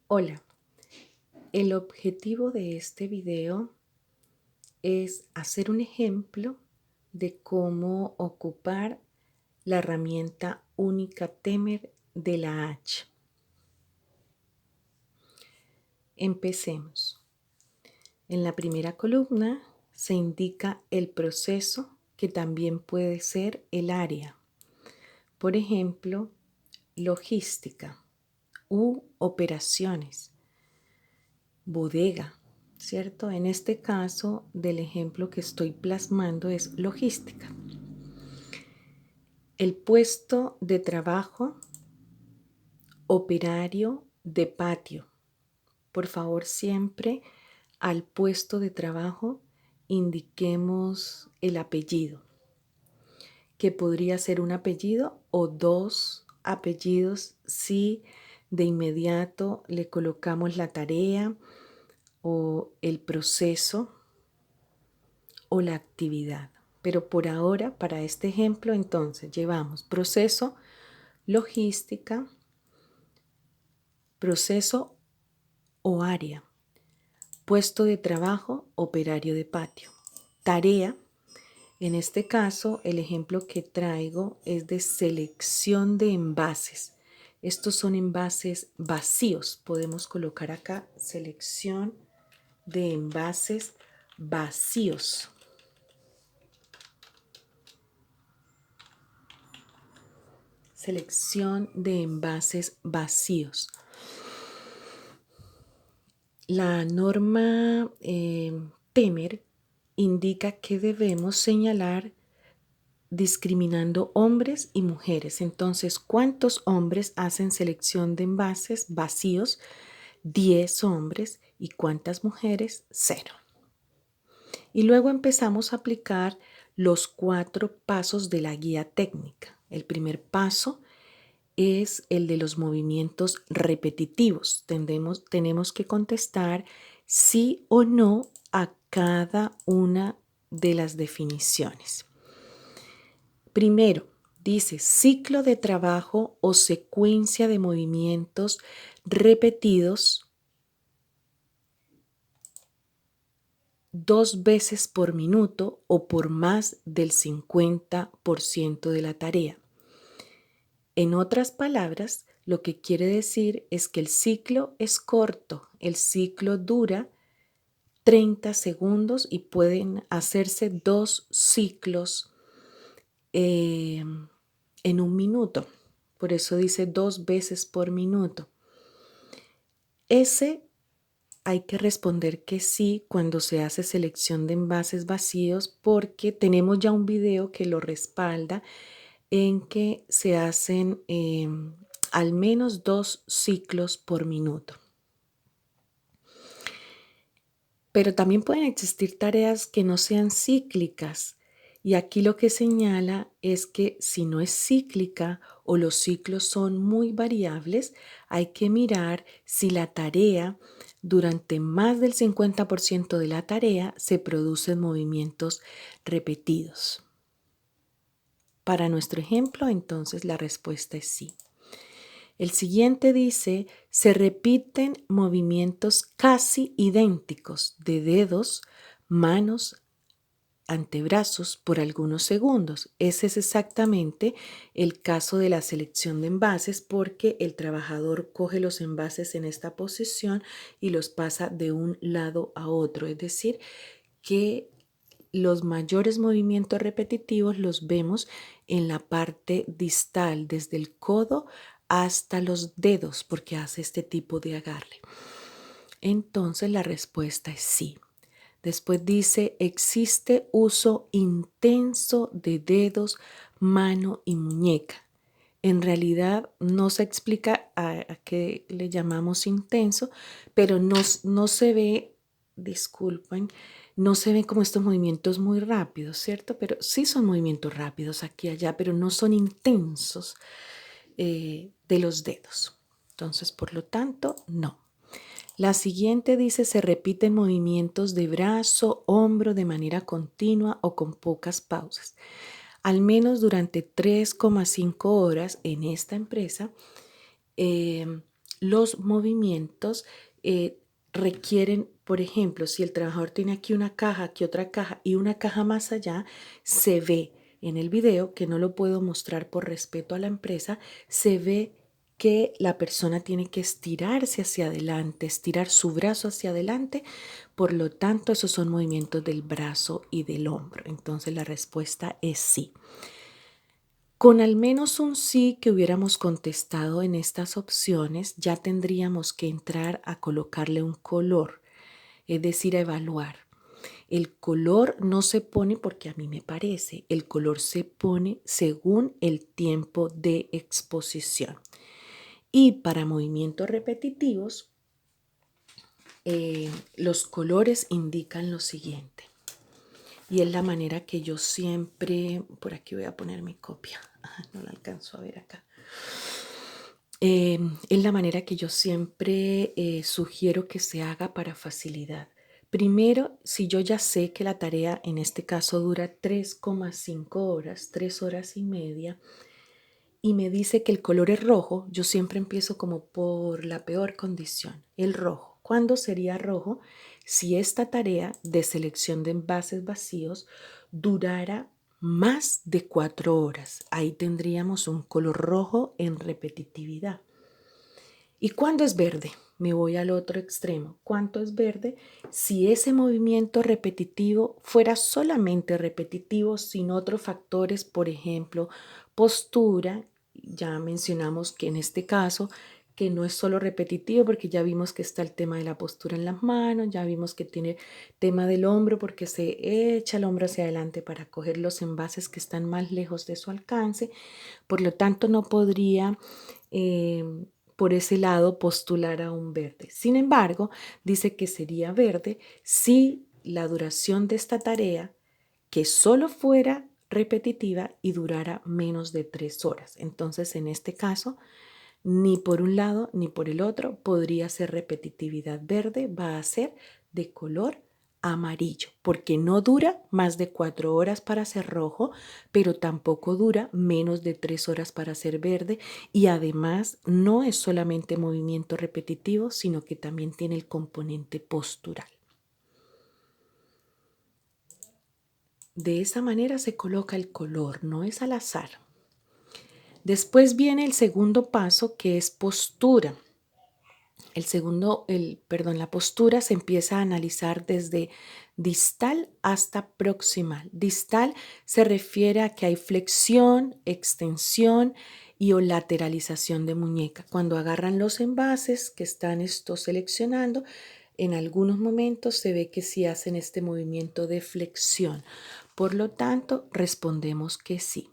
Hola, el objetivo de este video es hacer un ejemplo de cómo ocupar la herramienta única Temer de la H. Empecemos. En la primera columna se indica el proceso que también puede ser el área. Por ejemplo, logística u operaciones, bodega, ¿cierto? En este caso del ejemplo que estoy plasmando es logística. El puesto de trabajo, operario de patio. Por favor, siempre al puesto de trabajo indiquemos el apellido, que podría ser un apellido o dos apellidos si de inmediato le colocamos la tarea o el proceso o la actividad. Pero por ahora, para este ejemplo, entonces llevamos proceso, logística, proceso o área, puesto de trabajo, operario de patio, tarea. En este caso, el ejemplo que traigo es de selección de envases. Estos son envases vacíos. Podemos colocar acá selección de envases vacíos. Selección de envases vacíos. La norma Temer indica que debemos señalar discriminando hombres y mujeres. Entonces, ¿cuántos hombres hacen selección de envases vacíos? 10 hombres. ¿Y cuántas mujeres? 0. Y luego empezamos a aplicar los 4 pasos de la guía técnica. El primer paso es el de los movimientos repetitivos. Tenemos que contestar sí o no a cada una de las definiciones. Primero, dice ciclo de trabajo o secuencia de movimientos repetidos 2 veces por minuto o por más del 50% de la tarea. En otras palabras, lo que quiere decir es que el ciclo es corto. El ciclo dura 30 segundos y pueden hacerse 2 ciclos en un minuto. Por eso dice 2 veces por minuto. Ese hay que responder que sí cuando se hace selección de envases vacíos porque tenemos ya un video que lo respalda en que se hacen al menos 2 ciclos por minuto. Pero también pueden existir tareas que no sean cíclicas. Y aquí lo que señala es que si no es cíclica o los ciclos son muy variables, hay que mirar si la tarea, durante más del 50% de la tarea, se producen movimientos repetidos. Para nuestro ejemplo, entonces la respuesta es sí. El siguiente dice, se repiten movimientos casi idénticos de dedos, manos, antebrazos por algunos segundos. Ese es exactamente el caso de la selección de envases porque el trabajador coge los envases en esta posición y los pasa de un lado a otro. Es decir, que los mayores movimientos repetitivos los vemos en la parte distal, desde el codo hasta los dedos, porque hace este tipo de agarre. Entonces la respuesta es sí. Después dice, existe uso intenso de dedos, mano y muñeca. En realidad no se explica a qué le llamamos intenso, pero no se ve, disculpen, no se ven como estos movimientos muy rápidos, ¿cierto? Pero sí son movimientos rápidos aquí y allá, pero no son intensos de los dedos. Entonces, por lo tanto, no. La siguiente dice, se repiten movimientos de brazo, hombro de manera continua o con pocas pausas. Al menos durante 3,5 horas en esta empresa los movimientos requieren, por ejemplo, si el trabajador tiene aquí una caja, aquí otra caja y una caja más allá, se ve en el video, que no lo puedo mostrar por respeto a la empresa, se ve que la persona tiene que estirarse hacia adelante, estirar su brazo hacia adelante. Por lo tanto, esos son movimientos del brazo y del hombro. Entonces, la respuesta es sí. Con al menos un sí que hubiéramos contestado en estas opciones, ya tendríamos que entrar a colocarle un color, es decir, a evaluar. El color no se pone porque a mí me parece, el color se pone según el tiempo de exposición. Y para movimientos repetitivos, los colores indican lo siguiente. Y es la manera que yo siempre, por aquí voy a poner mi copia, no la alcanzo a ver acá. Es la manera que yo siempre sugiero que se haga para facilidad. Primero, si yo ya sé que la tarea en este caso dura 3,5 horas, 3 horas y media, y me dice que el color es rojo, yo siempre empiezo como por la peor condición, el rojo. ¿Cuándo sería rojo? Si esta tarea de selección de envases vacíos durara más de 4 horas. Ahí tendríamos un color rojo en repetitividad. ¿Y cuándo es verde? Me voy al otro extremo. ¿Cuánto es verde? Si ese movimiento repetitivo fuera solamente repetitivo sin otros factores, por ejemplo, postura, ya mencionamos que en este caso que no es solo repetitivo porque ya vimos que está el tema de la postura en las manos, ya vimos que tiene tema del hombro porque se echa el hombro hacia adelante para coger los envases que están más lejos de su alcance, por lo tanto no podría por ese lado postular a un verde. Sin embargo, dice que sería verde si la duración de esta tarea que solo fuera repetitiva y durara menos de 3 horas. Entonces, en este caso, ni por un lado ni por el otro podría ser repetitividad verde, va a ser de color amarillo, porque no dura más de 4 horas para ser rojo, pero tampoco dura menos de 3 horas para ser verde, y además no es solamente movimiento repetitivo, sino que también tiene el componente postural. De esa manera se coloca el color, no es al azar. Después viene el segundo paso, que es postura. La postura se empieza a analizar desde distal hasta proximal. Distal se refiere a que hay flexión, extensión y o lateralización de muñeca. Cuando agarran los envases que están seleccionando, en algunos momentos se ve que sí hacen este movimiento de flexión. Por lo tanto, respondemos que sí.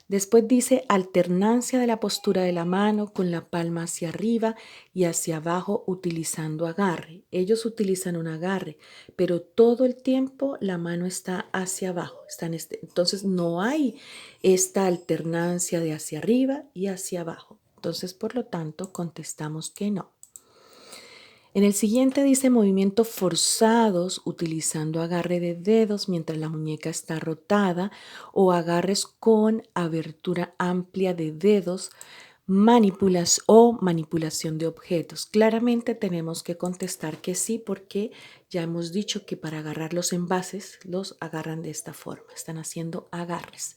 Después dice alternancia de la postura de la mano con la palma hacia arriba y hacia abajo utilizando agarre. Ellos utilizan un agarre, pero todo el tiempo la mano está hacia abajo. Entonces no hay esta alternancia de hacia arriba y hacia abajo. Entonces, por lo tanto, contestamos que no. En el siguiente dice movimientos forzados utilizando agarre de dedos mientras la muñeca está rotada o agarres con abertura amplia de dedos, manipulación de objetos. Claramente tenemos que contestar que sí, porque ya hemos dicho que para agarrar los envases los agarran de esta forma, están haciendo agarres.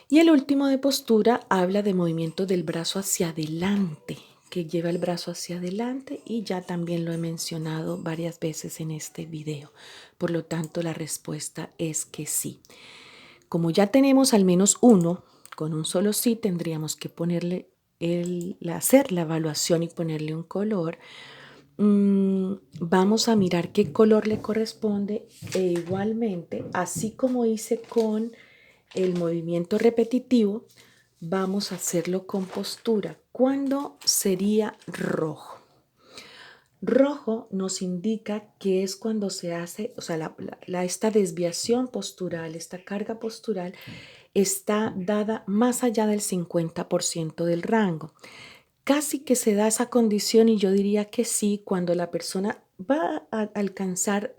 Y el último de postura habla de movimiento del brazo hacia adelante, que lleva el brazo hacia adelante, y ya también lo he mencionado varias veces en este video. Por lo tanto, la respuesta es que sí. Como ya tenemos al menos uno, con un solo sí tendríamos que ponerle hacer la evaluación y ponerle un color. Vamos a mirar qué color le corresponde e igualmente, así como hice con el movimiento repetitivo, vamos a hacerlo con postura. ¿Cuándo sería rojo? Rojo nos indica que es cuando se hace, o sea, esta desviación postural, esta carga postural está dada más allá del 50% del rango. Casi que se da esa condición, y yo diría que sí, cuando la persona va a alcanzar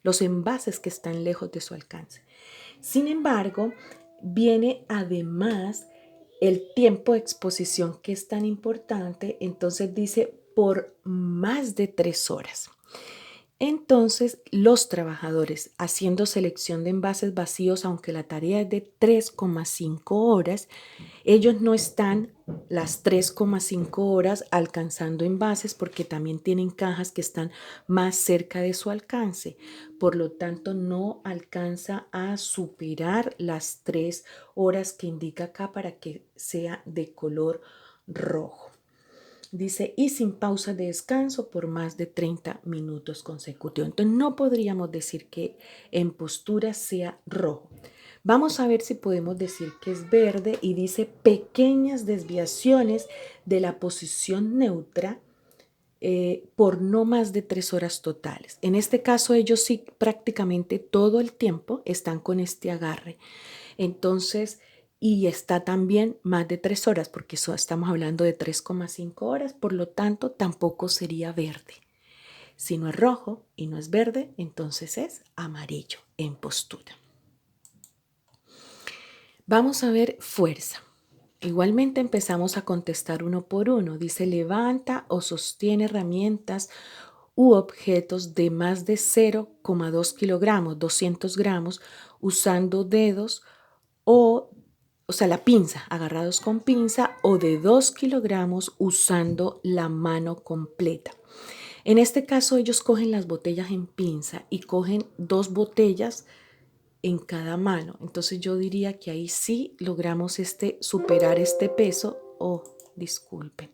los envases que están lejos de su alcance. Sin embargo, viene además el tiempo de exposición que es tan importante, entonces dice por más de 3 horas. Entonces, los trabajadores haciendo selección de envases vacíos, aunque la tarea es de 3,5 horas, ellos no están las 3,5 horas alcanzando envases porque también tienen cajas que están más cerca de su alcance. Por lo tanto, no alcanza a superar las 3 horas que indica acá para que sea de color rojo. Dice, y sin pausa de descanso por más de 30 minutos consecutivos. Entonces, no podríamos decir que en postura sea rojo. Vamos a ver si podemos decir que es verde y dice pequeñas desviaciones de la posición neutra por no más de 3 horas totales. En este caso, ellos sí prácticamente todo el tiempo están con este agarre. Entonces, y está también más de 3 horas, porque estamos hablando de 3,5 horas, por lo tanto, tampoco sería verde. Si no es rojo y no es verde, entonces es amarillo en postura. Vamos a ver fuerza. Igualmente empezamos a contestar uno por uno. Dice, levanta o sostiene herramientas u objetos de más de 0,2 kilogramos, 200 gramos, usando dedos o sea, la pinza, agarrados con pinza, o de 2 kilogramos usando la mano completa. En este caso, ellos cogen las botellas en pinza y cogen 2 botellas en cada mano. Entonces yo diría que ahí sí logramos superar este peso. Oh, disculpen.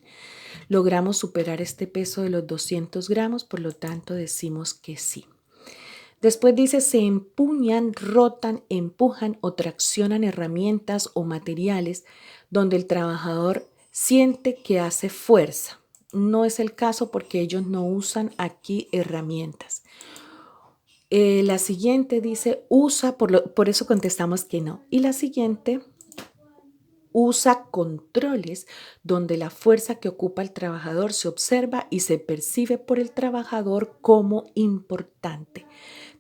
Logramos superar este peso de los 200 gramos, por lo tanto decimos que sí. Después dice, se empuñan, rotan, empujan o traccionan herramientas o materiales donde el trabajador siente que hace fuerza. No es el caso porque ellos no usan aquí herramientas. La siguiente dice, usa, por eso contestamos que no. Y la siguiente, usa controles donde la fuerza que ocupa el trabajador se observa y se percibe por el trabajador como importante.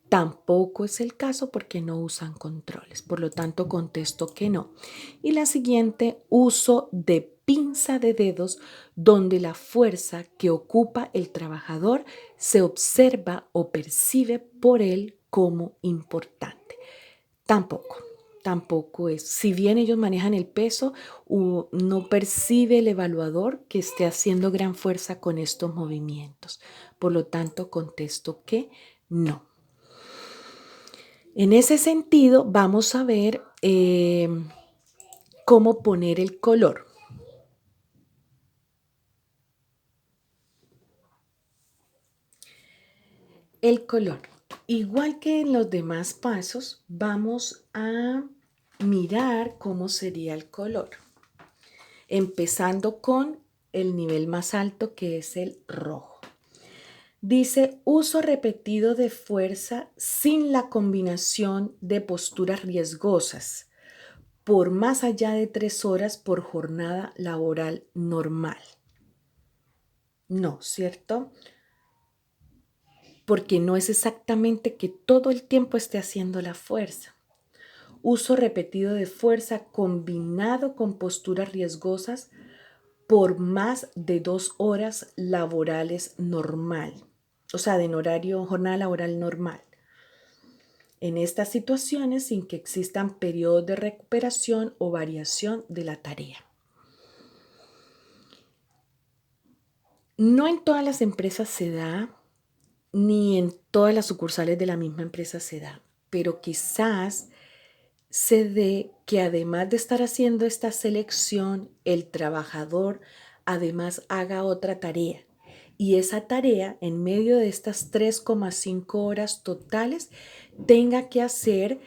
Tampoco es el caso porque no usan controles, por lo tanto contesto que no. Y la siguiente, uso de pinza de dedos donde la fuerza que ocupa el trabajador se observa o percibe por él como importante. Tampoco es. Si bien ellos manejan el peso, no percibe el evaluador que esté haciendo gran fuerza con estos movimientos. Por lo tanto, contesto que no. En ese sentido, vamos a ver cómo poner el color. El color. Igual que en los demás pasos, vamos a mirar cómo sería el color. Empezando con el nivel más alto, que es el rojo. Dice, uso repetido de fuerza sin la combinación de posturas riesgosas por más allá de 3 horas por jornada laboral normal. No, ¿cierto? Porque no es exactamente que todo el tiempo esté haciendo la fuerza. Uso repetido de fuerza combinado con posturas riesgosas por más de 2 horas laborales normal, o sea, en jornada laboral normal. En estas situaciones sin que existan periodos de recuperación o variación de la tarea. No en todas las empresas se da, ni en todas las sucursales de la misma empresa se da, pero quizás se dé que además de estar haciendo esta selección, el trabajador además haga otra tarea. Y esa tarea, en medio de estas 3,5 horas totales, tenga que hacer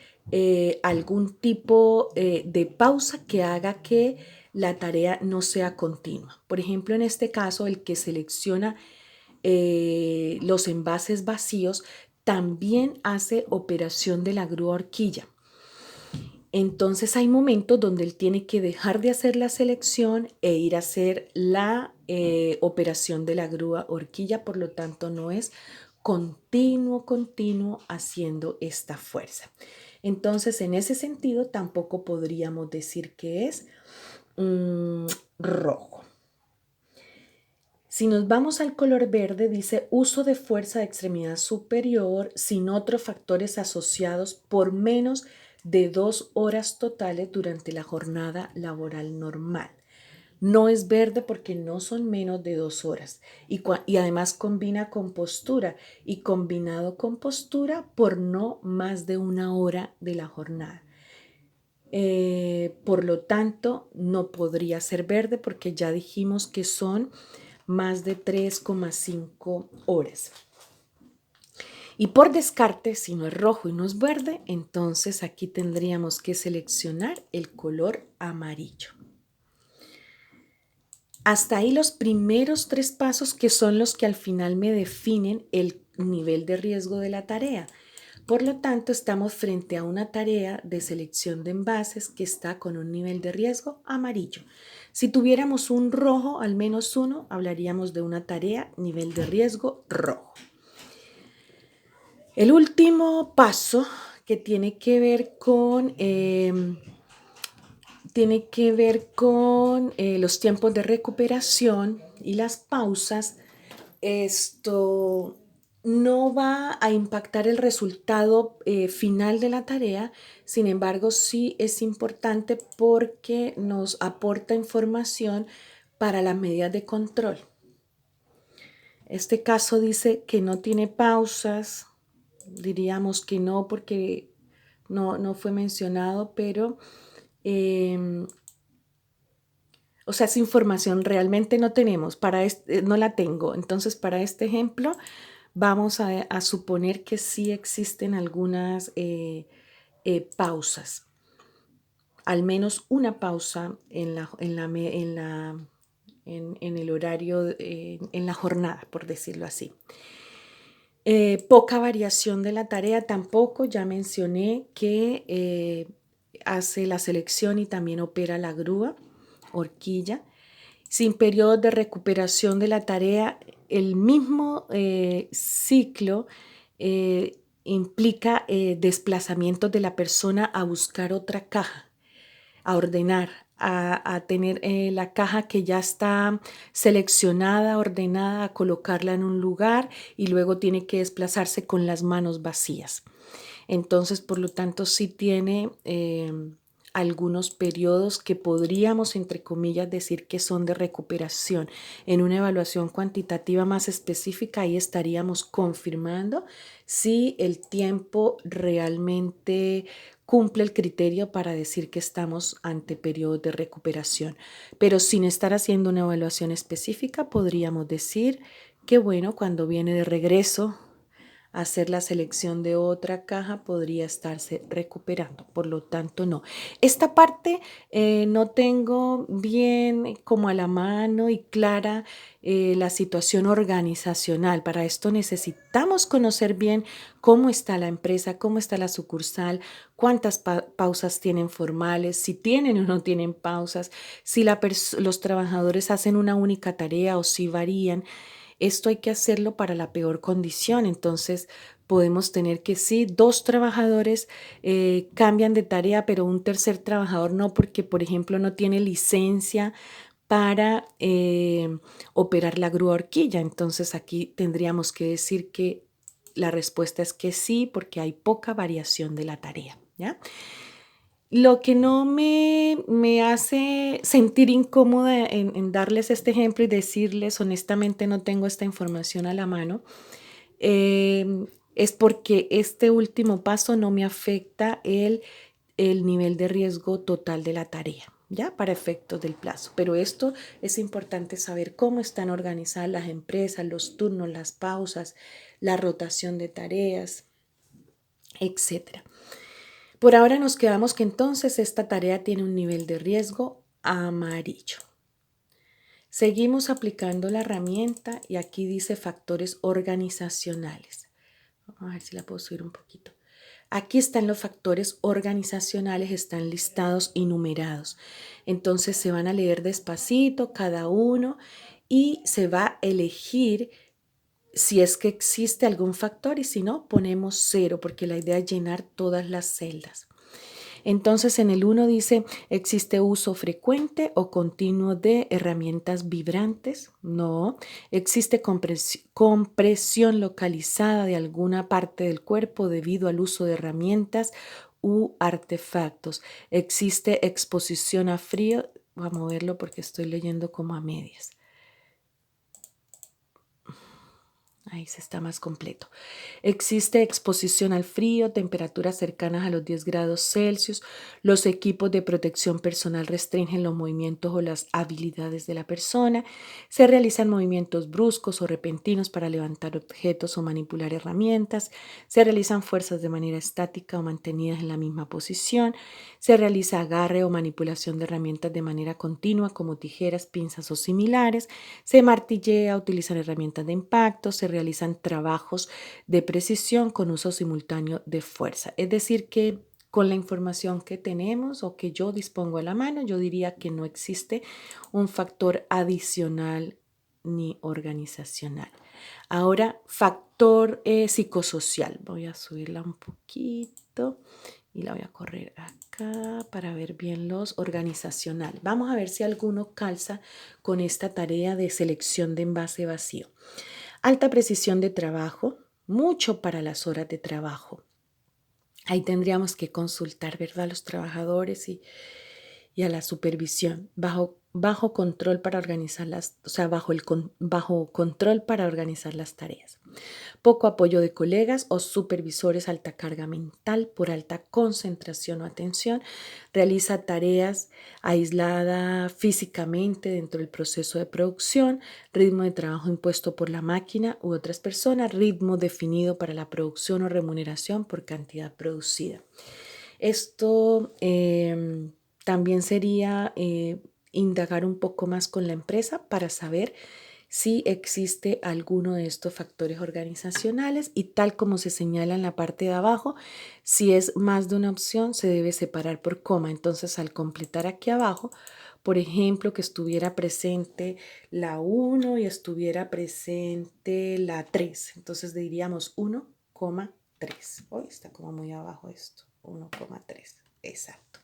algún tipo de pausa que haga que la tarea no sea continua. Por ejemplo, en este caso, el que selecciona los envases vacíos también hace operación de la grúa horquilla. Entonces hay momentos donde él tiene que dejar de hacer la selección e ir a hacer la operación de la grúa horquilla, por lo tanto no es continuo haciendo esta fuerza. Entonces en ese sentido tampoco podríamos decir que es rojo. Si nos vamos al color verde, dice uso de fuerza de extremidad superior sin otros factores asociados por menos de 2 horas totales durante la jornada laboral normal. No es verde porque no son menos de 2 horas y además combina con postura y combinado con postura por no más de 1 hora de la jornada. Por lo tanto, no podría ser verde porque ya dijimos que son más de 3,5 horas. Y por descarte, si no es rojo y no es verde, entonces aquí tendríamos que seleccionar el color amarillo. Hasta ahí los primeros 3 pasos que son los que al final me definen el nivel de riesgo de la tarea. Por lo tanto, estamos frente a una tarea de selección de envases que está con un nivel de riesgo amarillo. Si tuviéramos un rojo, al menos uno, hablaríamos de una tarea nivel de riesgo rojo. El último paso que tiene que ver con los tiempos de recuperación y las pausas. Esto no va a impactar el resultado final de la tarea, sin embargo, sí es importante porque nos aporta información para las medidas de control. Este caso dice que no tiene pausas, diríamos que no porque no fue mencionado, pero o sea, esa información realmente no tenemos, no la tengo. Entonces, para este ejemplo, vamos a suponer que sí existen algunas pausas, al menos una pausa en el horario, en la jornada, por decirlo así. Poca variación de la tarea tampoco, ya mencioné que hace la selección y también opera la grúa, horquilla. Sin periodos de recuperación de la tarea, el mismo ciclo implica desplazamientos de la persona a buscar otra caja, a ordenar, a tener la caja que ya está seleccionada, ordenada, a colocarla en un lugar y luego tiene que desplazarse con las manos vacías. Entonces, por lo tanto, sí tiene algunos periodos que podríamos, entre comillas, decir que son de recuperación. En una evaluación cuantitativa más específica, ahí estaríamos confirmando si el tiempo realmente cumple el criterio para decir que estamos ante periodos de recuperación. Pero sin estar haciendo una evaluación específica, podríamos decir que, bueno, cuando viene de regreso hacer la selección de otra caja podría estarse recuperando, por lo tanto no. Esta parte no tengo bien como a la mano y clara la situación organizacional. Para esto necesitamos conocer bien cómo está la empresa, cómo está la sucursal, cuántas pausas tienen formales, si tienen o no tienen pausas, si los trabajadores hacen una única tarea o si varían. Esto hay que hacerlo para la peor condición, entonces podemos tener que sí, 2 trabajadores cambian de tarea, pero un tercer trabajador no, porque por ejemplo no tiene licencia para operar la grúa horquilla. Entonces aquí tendríamos que decir que la respuesta es que sí, porque hay poca variación de la tarea, ¿ya? Lo que no me hace sentir incómoda en darles este ejemplo y decirles, honestamente, no tengo esta información a la mano, es porque este último paso no me afecta el nivel de riesgo total de la tarea, ¿ya? Para efectos del plazo. Pero esto es importante saber cómo están organizadas las empresas, los turnos, las pausas, la rotación de tareas, etcétera. Por ahora nos quedamos que entonces esta tarea tiene un nivel de riesgo amarillo. Seguimos aplicando la herramienta y aquí dice factores organizacionales. Vamos a ver si la puedo subir un poquito. Aquí están los factores organizacionales, están listados y numerados. Entonces se van a leer despacito cada uno y se va a elegir si es que existe algún factor y si no, ponemos 0 porque la idea es llenar todas las celdas. Entonces en el 1 dice, ¿existe uso frecuente o continuo de herramientas vibrantes? No. ¿Existe compresión localizada de alguna parte del cuerpo debido al uso de herramientas u artefactos? ¿Existe exposición a frío? Voy a moverlo porque estoy leyendo como a medias. Ahí se está más completo. Existe exposición al frío, temperaturas cercanas a los 10 grados Celsius. Los equipos de protección personal restringen los movimientos o las habilidades de la persona. Se realizan movimientos bruscos o repentinos para levantar objetos o manipular herramientas. Se realizan fuerzas de manera estática o mantenidas en la misma posición. Se realiza agarre o manipulación de herramientas de manera continua como tijeras, pinzas o similares. Se martillea, utilizan herramientas de impacto. Se realizan trabajos de precisión con uso simultáneo de fuerza. Es decir, que con la información que tenemos o que yo dispongo a la mano, yo diría que no existe un factor adicional ni organizacional. Ahora, factor psicosocial. Voy a subirla un poquito y la voy a correr acá para ver bien los organizacional. Vamos a ver si alguno calza con esta tarea de selección de envase vacío. Alta precisión de trabajo, mucho para las horas de trabajo. Ahí tendríamos que consultar, ¿verdad?, a los trabajadores y a la supervisión. Bajo control para organizar o sea, bajo control para organizar las tareas. Poco apoyo de colegas o supervisores, alta carga mental por alta concentración o atención. Realiza tareas aislada físicamente dentro del proceso de producción. Ritmo de trabajo impuesto por la máquina u otras personas. Ritmo definido para la producción o remuneración por cantidad producida. Esto también sería indagar un poco más con la empresa para saber si existe alguno de estos factores organizacionales y tal como se señala en la parte de abajo, si es más de una opción se debe separar por coma. Entonces al completar aquí abajo, por ejemplo, que estuviera presente la 1 y estuviera presente la 3, entonces diríamos 1,3. Hoy está como muy abajo esto, 1,3, exacto.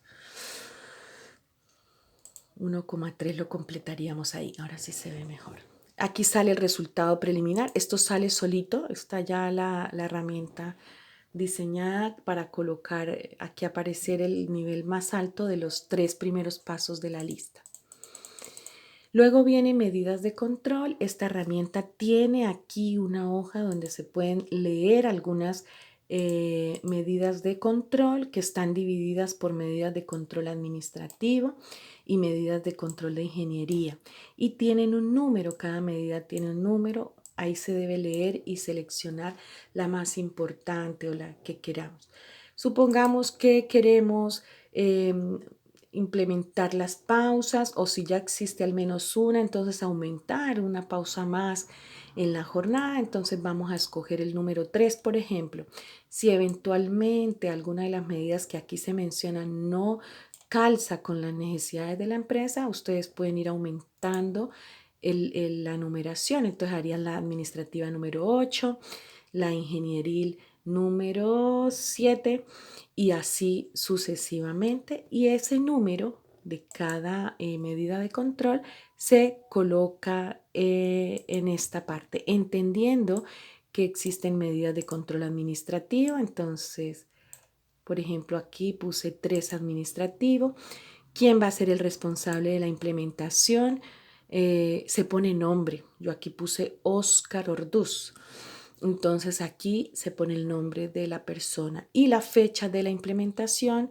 1,3 lo completaríamos ahí, ahora sí se ve mejor. Aquí sale el resultado preliminar, esto sale solito, está ya la herramienta diseñada para colocar, aquí aparecer el nivel más alto de los 3 primeros pasos de la lista. Luego vienen medidas de control. Esta herramienta tiene aquí una hoja donde se pueden leer algunas medidas de control que están divididas por medidas de control administrativo y medidas de control de ingeniería. Y tienen un número, cada medida tiene un número. Ahí se debe leer y seleccionar la más importante o la que queramos. Supongamos que queremos implementar las pausas o si ya existe al menos una, entonces aumentar una pausa más en la jornada. Entonces vamos a escoger el número 3, por ejemplo. Si eventualmente alguna de las medidas que aquí se mencionan no calza con las necesidades de la empresa, ustedes pueden ir aumentando la numeración. Entonces harían la administrativa número 8, la ingenieril número 7 y así sucesivamente. Y ese número de cada medida de control se coloca en esta parte, entendiendo que existen medidas de control administrativo. Entonces, por ejemplo, aquí puse 3 administrativo. ¿Quién va a ser el responsable de la implementación? Se pone nombre. Yo aquí puse Oscar Orduz. Entonces aquí se pone el nombre de la persona y la fecha de la implementación.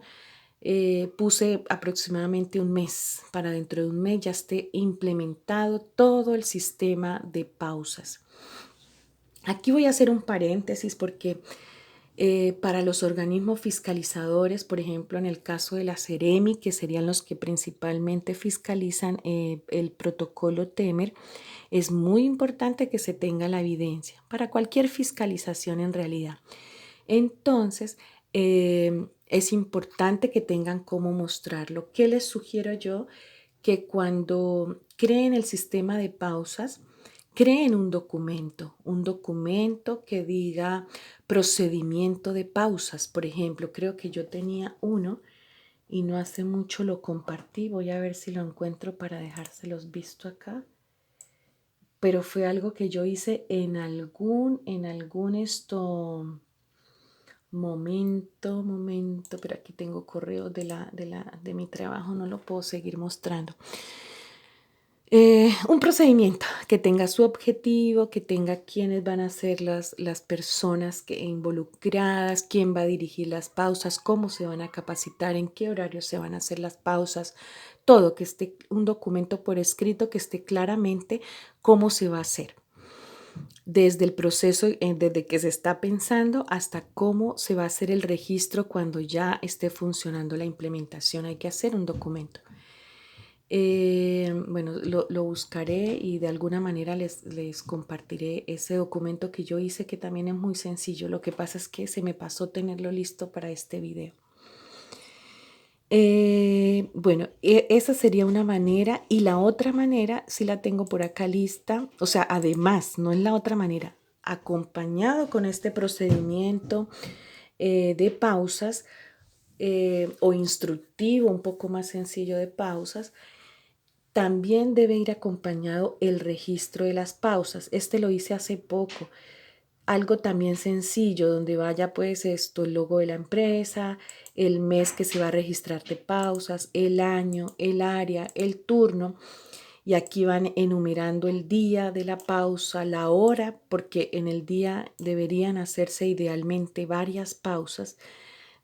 Puse aproximadamente un mes, para dentro de un mes ya esté implementado todo el sistema de pausas. Aquí voy a hacer un paréntesis porque para los organismos fiscalizadores, por ejemplo, en el caso de la Seremi, que serían los que principalmente fiscalizan el protocolo TEMER, es muy importante que se tenga la evidencia para cualquier fiscalización en realidad. Entonces, es importante que tengan cómo mostrarlo. ¿Qué les sugiero yo? Que cuando creen el sistema de pausas, creen un documento que diga procedimiento de pausas. Por ejemplo, creo que yo tenía uno y no hace mucho lo compartí. Voy a ver si lo encuentro para dejárselos visto acá. Pero fue algo que yo hice en algún momento, pero aquí tengo correo de mi trabajo, no lo puedo seguir mostrando. Un procedimiento que tenga su objetivo, que tenga quiénes van a ser las personas involucradas, quién va a dirigir las pausas, cómo se van a capacitar, en qué horario se van a hacer las pausas, todo, que esté un documento por escrito que esté claramente cómo se va a hacer. Desde el proceso, desde que se está pensando hasta cómo se va a hacer el registro cuando ya esté funcionando la implementación, hay que hacer un documento. Bueno, lo buscaré y de alguna manera les compartiré ese documento que yo hice, que también es muy sencillo. Lo que pasa es que se me pasó tenerlo listo para este video. Bueno, esa sería una manera, y la otra manera sí la tengo por acá lista, o sea, además, no es la otra manera, acompañado con este procedimiento de pausas o instructivo un poco más sencillo de pausas. También debe ir acompañado el registro de las pausas. Este lo hice hace poco. Algo también sencillo, donde vaya pues el logo de la empresa, el mes que se va a registrar de pausas, el año, el área, el turno. Y aquí van enumerando el día de la pausa, la hora, porque en el día deberían hacerse idealmente varias pausas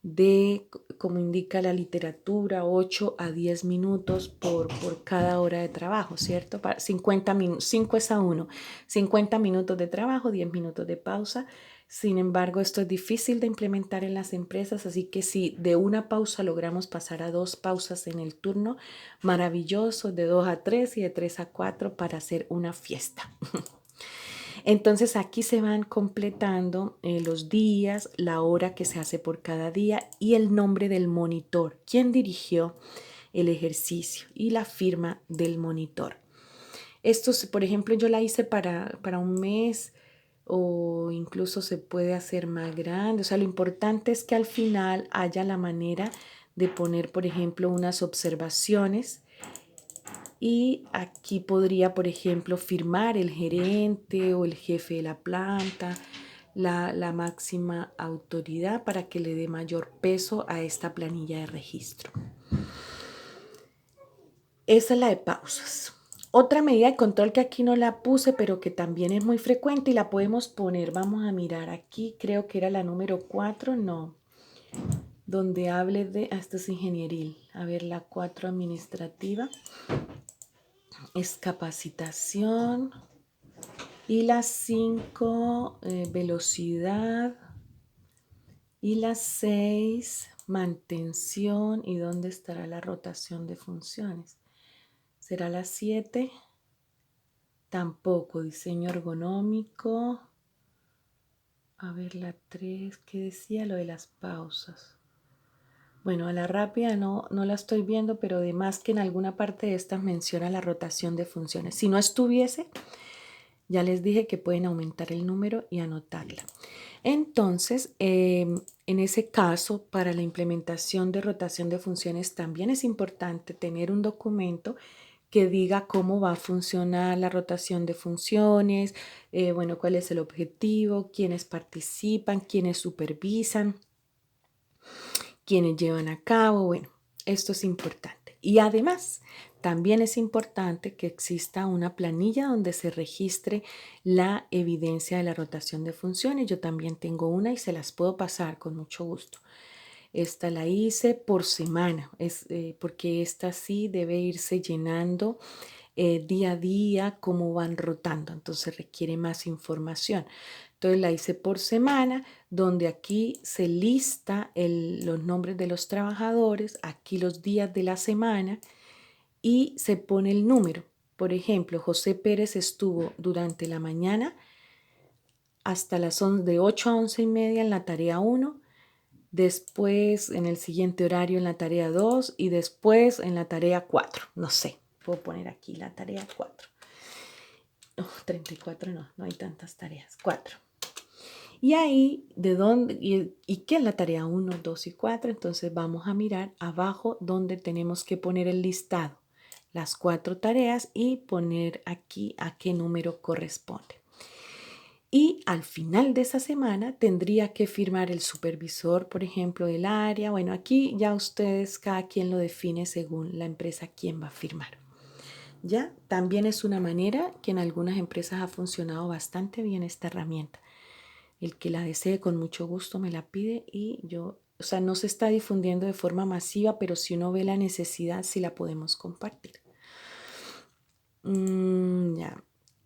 de, como indica la literatura, 8 a 10 minutos por cada hora de trabajo, ¿cierto? 50 minutos, 5 es a 1, 50 minutos de trabajo, 10 minutos de pausa. Sin embargo, esto es difícil de implementar en las empresas, así que si de una pausa logramos pasar a 2 pausas en el turno, maravilloso, de 2 a 3 y de 3 a 4 para hacer una fiesta. Entonces aquí se van completando los días, la hora que se hace por cada día y el nombre del monitor, quién dirigió el ejercicio y la firma del monitor. Esto, por ejemplo, yo la hice para un mes o incluso se puede hacer más grande. O sea, lo importante es que al final haya la manera de poner, por ejemplo, unas observaciones. Y aquí podría, por ejemplo, firmar el gerente o el jefe de la planta, la máxima autoridad para que le dé mayor peso a esta planilla de registro. Esa es la de pausas. Otra medida de control que aquí no la puse, pero que también es muy frecuente y la podemos poner. Vamos a mirar aquí, creo que era la número 4, no. Donde hable de, esto es ingenieril. A ver, la 4 administrativa. Es capacitación. Y las 5, velocidad. Y las 6, mantención. ¿Y dónde estará la rotación de funciones? ¿Será la 7? Tampoco. Diseño ergonómico. A ver, la 3, ¿qué decía? Lo de las pausas. Bueno, a la rápida no la estoy viendo, pero además que en alguna parte de estas menciona la rotación de funciones. Si no estuviese, ya les dije que pueden aumentar el número y anotarla. Entonces, en ese caso, para la implementación de rotación de funciones, también es importante tener un documento que diga cómo va a funcionar la rotación de funciones, bueno, cuál es el objetivo, quiénes participan, quiénes supervisan, quiénes llevan a cabo. Bueno, esto es importante. Y además, también es importante que exista una planilla donde se registre la evidencia de la rotación de funciones. Yo también tengo una y se las puedo pasar con mucho gusto. Esta la hice por semana, porque esta sí debe irse llenando día a día cómo van rotando, entonces requiere más información. Entonces la hice por semana, donde aquí se lista los nombres de los trabajadores, aquí los días de la semana y se pone el número. Por ejemplo, José Pérez estuvo durante la mañana hasta de 8 a 11 y media en la tarea 1, después en el siguiente horario en la tarea 2 y después en la tarea 4. No sé, puedo poner aquí la tarea 4. 34 no hay tantas tareas. 4. Y ahí, ¿de dónde? ¿Y qué es la tarea 1, 2 y 4? Entonces vamos a mirar abajo donde tenemos que poner el listado, las 4 tareas y poner aquí a qué número corresponde. Y al final de esa semana tendría que firmar el supervisor, por ejemplo, del área. Bueno, aquí ya ustedes, cada quien lo define según la empresa quién va a firmar. ¿Ya? También es una manera que en algunas empresas ha funcionado bastante bien esta herramienta. El que la desee con mucho gusto me la pide y yo, o sea, no se está difundiendo de forma masiva, pero si uno ve la necesidad, sí la podemos compartir. Ya,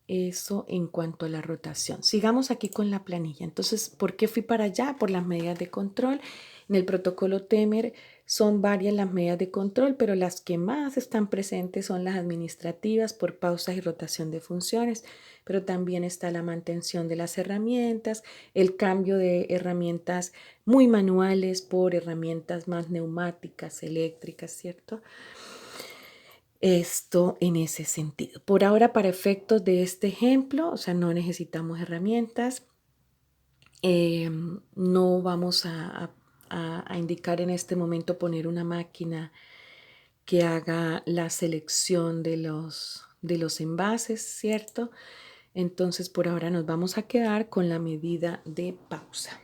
eso en cuanto a la rotación. Sigamos aquí con la planilla. Entonces, ¿por qué fui para allá? Por las medidas de control. En el protocolo Temer son varias las medidas de control, pero las que más están presentes son las administrativas por pausas y rotación de funciones, pero también está la mantención de las herramientas, el cambio de herramientas muy manuales por herramientas más neumáticas, eléctricas, ¿cierto? Esto en ese sentido. Por ahora, para efectos de este ejemplo, o sea, no necesitamos herramientas. No vamos a indicar en este momento poner una máquina que haga la selección de los envases, ¿cierto? Entonces, por ahora nos vamos a quedar con la medida de pausa.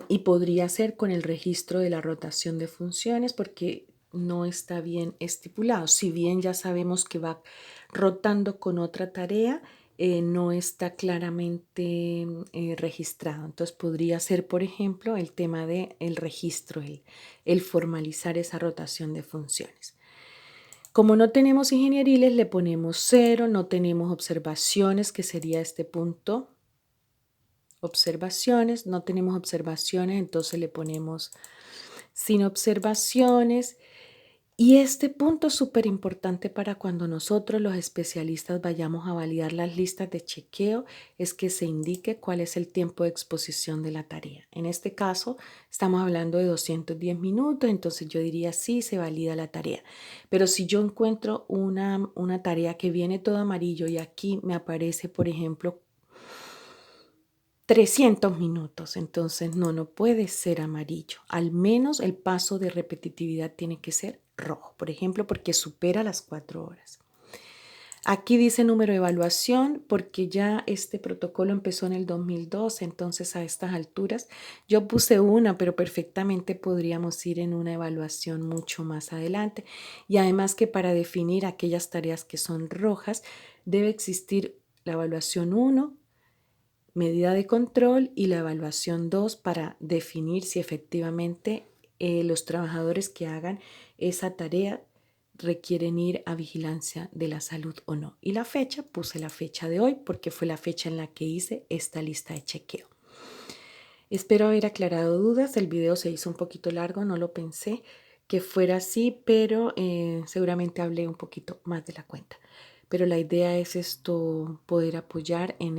Y podría ser con el registro de la rotación de funciones porque no está bien estipulado. Si bien ya sabemos que va rotando con otra tarea, no está claramente registrado. Entonces podría ser, por ejemplo, el tema del registro, el formalizar esa rotación de funciones. Como no tenemos ingenieriles, le ponemos 0, no tenemos observaciones, que sería este punto. Observaciones, no tenemos observaciones, entonces le ponemos sin observaciones. Y este punto es súper importante para cuando nosotros los especialistas vayamos a validar las listas de chequeo, es que se indique cuál es el tiempo de exposición de la tarea. En este caso estamos hablando de 210 minutos, entonces yo diría sí, se valida la tarea. Pero si yo encuentro una tarea que viene todo amarillo y aquí me aparece, por ejemplo, 300 minutos, entonces no puede ser amarillo. Al menos el paso de repetitividad tiene que ser rojo, por ejemplo, porque supera las 4 horas. Aquí dice número de evaluación porque ya este protocolo empezó en el 2012, entonces a estas alturas yo puse una, pero perfectamente podríamos ir en una evaluación mucho más adelante. Y además que para definir aquellas tareas que son rojas debe existir la evaluación 1, medida de control, y la evaluación 2 para definir si efectivamente los trabajadores que hagan esa tarea requieren ir a vigilancia de la salud o no. Y la fecha, puse la fecha de hoy porque fue la fecha en la que hice esta lista de chequeo. Espero haber aclarado dudas. El video se hizo un poquito largo, no lo pensé que fuera así, pero seguramente hablé un poquito más de la cuenta. Pero la idea es esto, poder apoyar en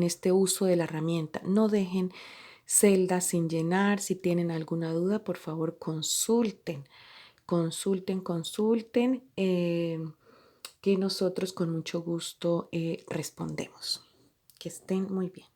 este uso de la herramienta. No dejen celdas sin llenar. Si tienen alguna duda, por favor consulten, que nosotros con mucho gusto respondemos. Que estén muy bien.